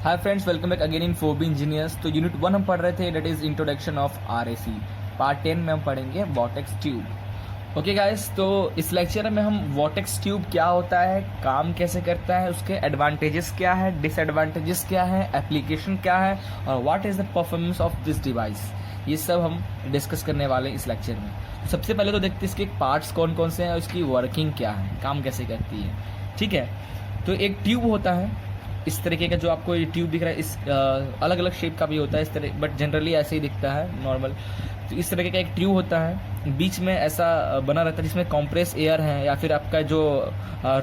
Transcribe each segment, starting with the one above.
Hi friends, welcome back again in 4B engineers. तो unit 1 हम पढ़ रहे थे, that is introduction of RAC। Part 10 में हम पढ़ेंगे वॉटेक्स ट्यूब। ओके गाइस, तो इस लेक्चर में हम वॉटेक्स ट्यूब क्या होता है, काम कैसे करता है, उसके एडवांटेजेस क्या है, डिसएडवांटेजेस क्या है, एप्लीकेशन क्या है और what is the performance of this device, ये सब हम डिस्कस करने वाले हैं इस लेक्चर में। तो सबसे पहले तो देखते हैं इसके पार्ट्स कौन कौन से हैं और इसकी वर्किंग क्या है, काम कैसे करती है। ठीक है, तो एक ट्यूब होता है इस तरीके का, जो आपको ये ट्यूब दिख रहा है, इस अलग अलग शेप का भी होता है इस तरह, बट जनरली ऐसे ही दिखता है नॉर्मल। तो इस तरीके का एक ट्यूब होता है, बीच में ऐसा बना रहता है जिसमें कंप्रेस एयर है या फिर आपका जो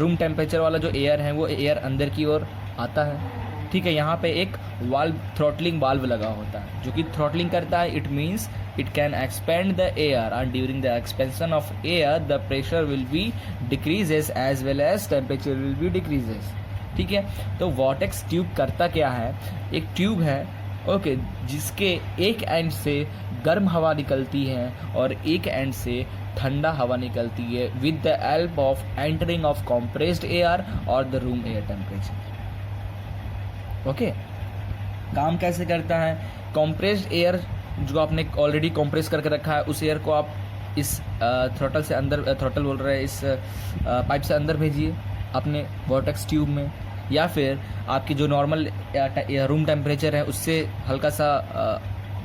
रूम टेम्परेचर वाला जो एयर है वो एयर अंदर की ओर आता है। ठीक है, यहाँ पे एक वाल्व, थ्रॉटलिंग वाल्व लगा होता है जो कि थ्रॉटलिंग करता है। It means it can expand the air, and during the expansion of air the pressure will be decreases as well as temperature will be decreases। ठीक है, तो वॉटेक्स ट्यूब करता क्या है, एक ट्यूब है ओके, जिसके एक एंड से गर्म हवा निकलती है और एक एंड से ठंडा हवा निकलती है with the help of entering of compressed air और the room air temperature. Okay, काम कैसे करता है, कंप्रेस्ड एयर जो आपने ऑलरेडी कंप्रेस करके रखा है उस एयर को आप इस थ्रॉटल से अंदर, थ्रॉटल बोल रहे हैं, इस पाइप से अंदर भेजिए अपने वॉटेक्स ट्यूब में, या फिर आपकी जो नॉर्मल रूम टेम्परेचर है उससे हल्का सा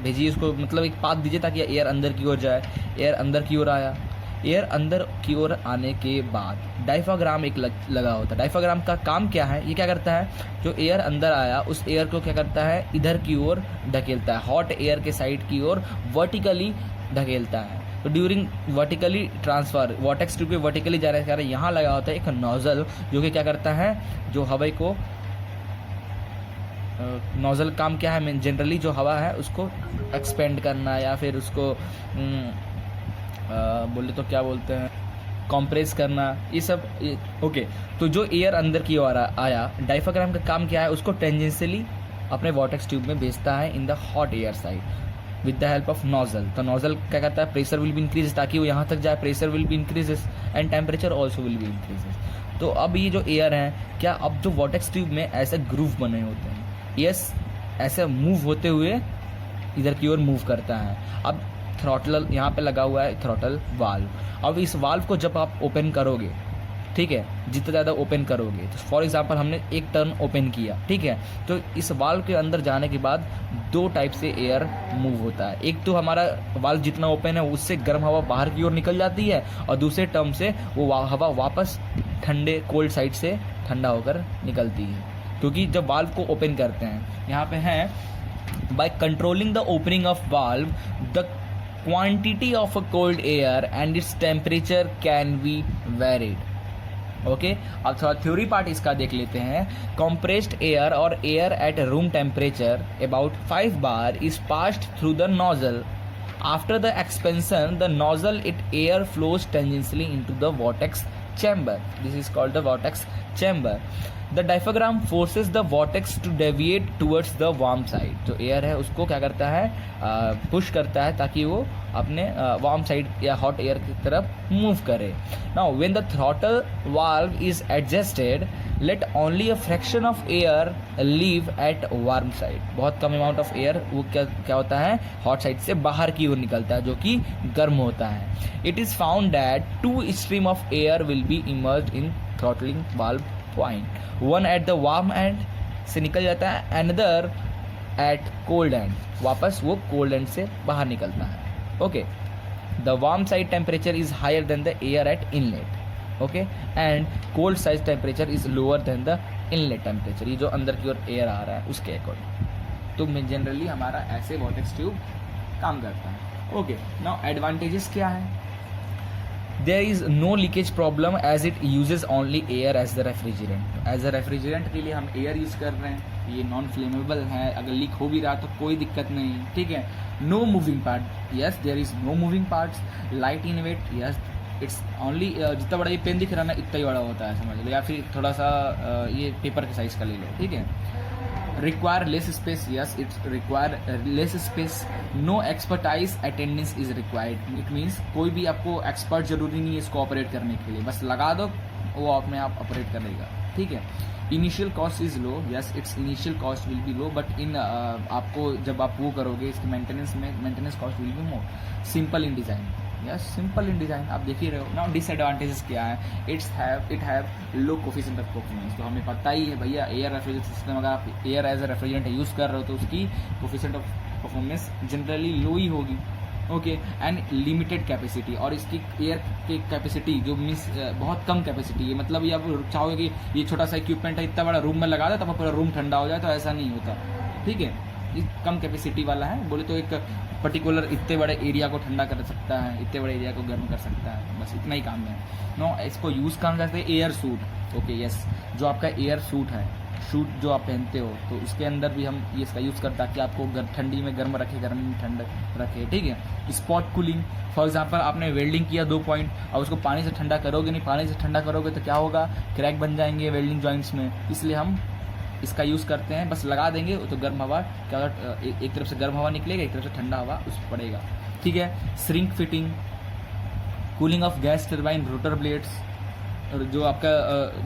भेजिए उसको, मतलब एक पाथ दीजिए ताकि एयर अंदर की ओर जाए। एयर अंदर की ओर आया, एयर अंदर की ओर आने के बाद डायफ्राग्राम एक लगा होता है। डायफ्राग्राम का काम क्या है, ये क्या करता है, जो एयर अंदर आया उस एयर को क्या करता है, इधर की ओर धकेलता है, हॉट एयर के साइड की ओर वर्टिकली धकेलता है। तो during vertically transfer, vortex tube के वर्टिकली जाने के कारण यहाँ लगा होता है एक नोजल, जो कि क्या करता है, जो हवा को, नोजल काम क्या है, जनरली जो हवा है उसको एक्सपेंड करना या फिर उसको बोले तो क्या बोलते हैं, कंप्रेस करना, ये सब। ओके, तो जो एयर अंदर की ओर आया, डायफ्राग्राम का काम क्या है, उसको टेंजेंशियली अपने वॉटेक्स ट्यूब में भेजता है in the hot air side with the help of nozzle. तो नोजल क्या करता है, प्रेशर विल बी इंक्रीज, ताकि वो यहाँ तक जाए, pressure will be increases and temperature also will be increases. तो अब ये जो एयर है, क्या अब जो वॉटेक्स ट्यूब में ऐसे ग्रूव बने होते हैं, यस, ऐसे मूव होते हुए इधर की ओर मूव करता है। अब थ्रॉटल यहाँ पे लगा हुआ है, थ्रॉटल वाल्व। अब इस वाल्व को जब आप ओपन करोगे, ठीक है, जितना ज़्यादा ओपन करोगे, तो फॉर एग्जांपल हमने एक टर्न ओपन किया, ठीक है, तो इस वाल्व के अंदर जाने के बाद दो टाइप से एयर मूव होता है। एक तो हमारा वाल्व जितना ओपन है उससे गर्म हवा बाहर की ओर निकल जाती है, और दूसरे टर्म से वो हवा वापस ठंडे कोल्ड साइड से ठंडा होकर निकलती है। क्योंकि जब वाल्व को ओपन करते हैं, यहाँ पे है, by controlling the opening of valve the quantity of a cold air and its temperature can be varied। Okay, अब थोड़ा थ्योरी पार्ट इसका देख लेते हैं। compressed air और air at room temperature about 5 bar is passed through the nozzle। after the expansion the nozzle it air flows tangentially into the vortex chamber, this is called the vortex chamber। the diaphragm forces the vortex to deviate towards the warm side। जो air है उसको क्या करता है, push करता है ताकि वो अपने वार्म साइड या हॉट एयर की तरफ मूव करे। Now when the throttle valve is adjusted let only a fraction of air leave at warm side. बहुत कम अमाउंट ऑफ एयर वो क्या होता है, हॉट साइड से बाहर की ओर निकलता है, जो कि गर्म होता है। It is found that 2 stream of air will be emerged in throttling valve point. One at the warm and से निकल जाता है, अनदर एट कोल्ड एंड, वापस वो कोल्ड एंड से बाहर निकलता है। Okay, the warm side temperature is higher than the air at inlet, okay, and cold side temperature is lower than the inlet temperature, ये जो अंदर की ओर एयर आ रहा है उसके अकॉर्डिंग। तो जनरली हमारा ऐसे वॉटेक्स ट्यूब काम करता है। ओके, नाउ एडवांटेजेस क्या है, there is no leakage problem as it uses only air as the refrigerant। As a refrigerant के लिए हम एयर यूज़ कर रहे हैं, ये नॉन फ्लेमेबल है, अगर लीक हो भी रहा तो कोई दिक्कत नहीं, ठीक है। No moving part, yes there is no moving parts. Light in weight, yes it's only, जितना बड़ा ये पेन दिख रहा है ना इतना ही बड़ा होता है समझ लो, या फिर थोड़ा सा ये पेपर के साइज का ले लो, ठीक है। require less space, yes it's require less space। no expertise attendance is required। it means कोई भी आपको एक्सपर्ट जरूरी नहीं है इसको ऑपरेट करने के लिए, बस लगा दो वो अपने आप ऑपरेट करेगा। ठीक है। Initial cost is low, yes it's initial cost will be low, but in आपको जब आप वो करोगे इसके maintenance cost will be more. Simple in design, yes simple in design, आप देख ही रहे हो। नाउ डिसएडवांटेजेस क्या है, it have low coefficient of performance. तो हमें पता ही है भैया, एयर रेफ्रिजरेटर सिस्टम अगर आप air as a refrigerant use कर रहे हो तो उसकी coefficient of performance generally low ही होगी। ओके, एंड लिमिटेड कैपेसिटी, और इसकी एयर की कैपेसिटी जो मीन्स बहुत कम कैपेसिटी है, मतलब ये आप चाहोगे कि ये छोटा सा इक्विपमेंट है इतना बड़ा रूम में लगा दे तो पूरा रूम ठंडा हो जाए, तो ऐसा नहीं होता, ठीक है। ये कम कैपेसिटी वाला है, बोले तो एक पर्टिकुलर इतने बड़े एरिया को ठंडा कर सकता है, इतने बड़े एरिया को गर्म कर सकता है, बस इतना ही काम है। नो, इसको यूज़ कहाँ करते हैं, एयर सूट। ओके यस, जो आपका एयर सूट है, शूट जो आप पहनते हो, तो उसके अंदर भी हम ये इसका यूज़ करते हैं कि आपको ठंडी में गर्म रखे, गर्मी में ठंड रखे, ठीक है। स्पॉट कूलिंग, फॉर एग्जांपल आपने वेल्डिंग किया 2 पॉइंट, और उसको पानी से ठंडा करोगे नहीं, पानी से ठंडा करोगे तो क्या होगा, क्रैक बन जाएंगे वेल्डिंग जॉइंट्स में, इसलिए हम इसका यूज़ करते हैं। बस लगा देंगे तो गर्म हवा क्या होगा, एक तरफ से गर्म हवा निकलेगा, एक तरफ से ठंडा हवा उस पर पड़ेगा, ठीक है। Shrink fitting, cooling of gas turbine rotor blades, और जो आपका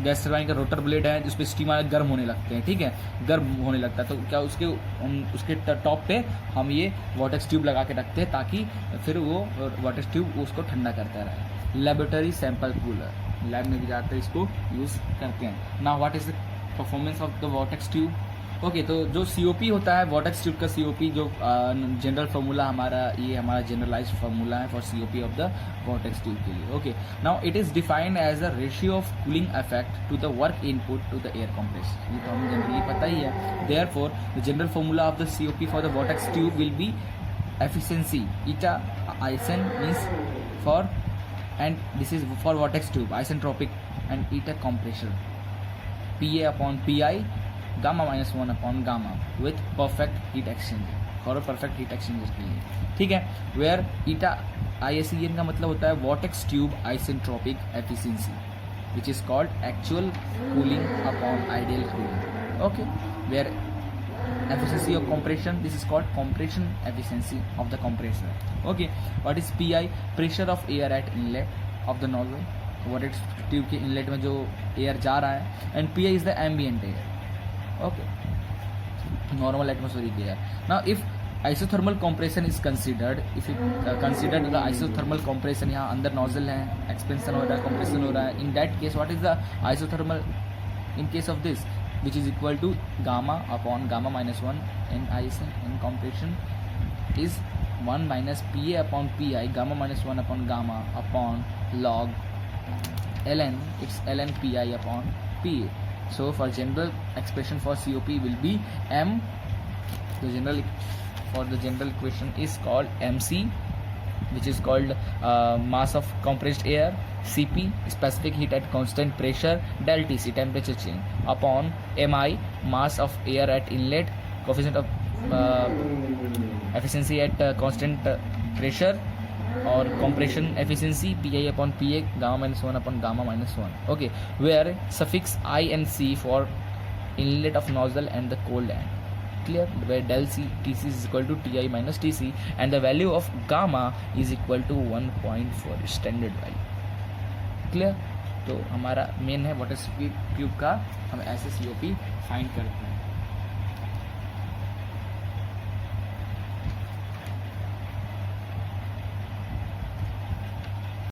गैस टर्बाइन का रोटर ब्लेड है जिस पे स्टीम आगे गर्म होने लगते हैं, ठीक है, गर्म होने लगता है, तो क्या उसके टॉप पे हम ये वॉटेक्स ट्यूब लगा के रखते हैं ताकि फिर वो वॉटेक्स ट्यूब उसको ठंडा करता रहे। लेबोरेटरी सैंपल कूलर, लैब में भी जाकर इसको यूज़ करते हैं। Now what is the performance of the vortex tube. Okay, तो जो COP होता है, वॉटेक्स ट्यूब का COP जो जनरल फार्मूला हमारा, ये हमारा जनरलाइज्ड फार्मूला है for COP of the vortex tube के लिए। Okay, now it is defined as a ratio of cooling effect to the work input to the air compressor. ये तो हमें जनरली पता ही है। Therefore the general formula of the COP for the vortex tube will be efficiency eta isen means for, and this is for vortex tube isentropic, and eta compressor PA upon PI gamma -1 upon gamma with perfect heat exchanger, for perfect heat exchanger के लिए, ठीक है। Where eta ISEN का मतलब होता है vortex tube isentropic efficiency which is called actual cooling upon ideal cooling. Okay, where efficiency of compression, this is called compression efficiency of the compressor. Okay, what is PI, pressure of air at inlet of the nozzle, vortex tube के inlet में जो air जा रहा है, and PI is the ambient air, okay, normal atmospheric air. Now if isothermal compression is considered, if you consider the isothermal compression, यहाँ अंदर nozzle है, expansion हो रहा है, कंप्रेशन हो रहा है, in that case what is the isothermal, in case of this which is equal to gamma upon gamma -1 in ISN, in compression is 1 minus PA upon PI, gamma -1 upon gamma upon log ln, it's ln PI upon PA. So for general expression for COP will be M, the general equation is called MC, which is called mass of compressed air, CP specific heat at constant pressure, del TC temperature change, upon MI mass of air at inlet, coefficient of efficiency at constant pressure, or compression efficiency PI upon PA, gamma -1 upon gamma -1. Okay, where suffix I and C for inlet of nozzle and the cold end, clear, where del C TC is equal to TI minus TC, and the value of gamma is equal to 1.4 standard value, clear. तो हमारा main है water tube का, हम ऐसे COP find करते हैं।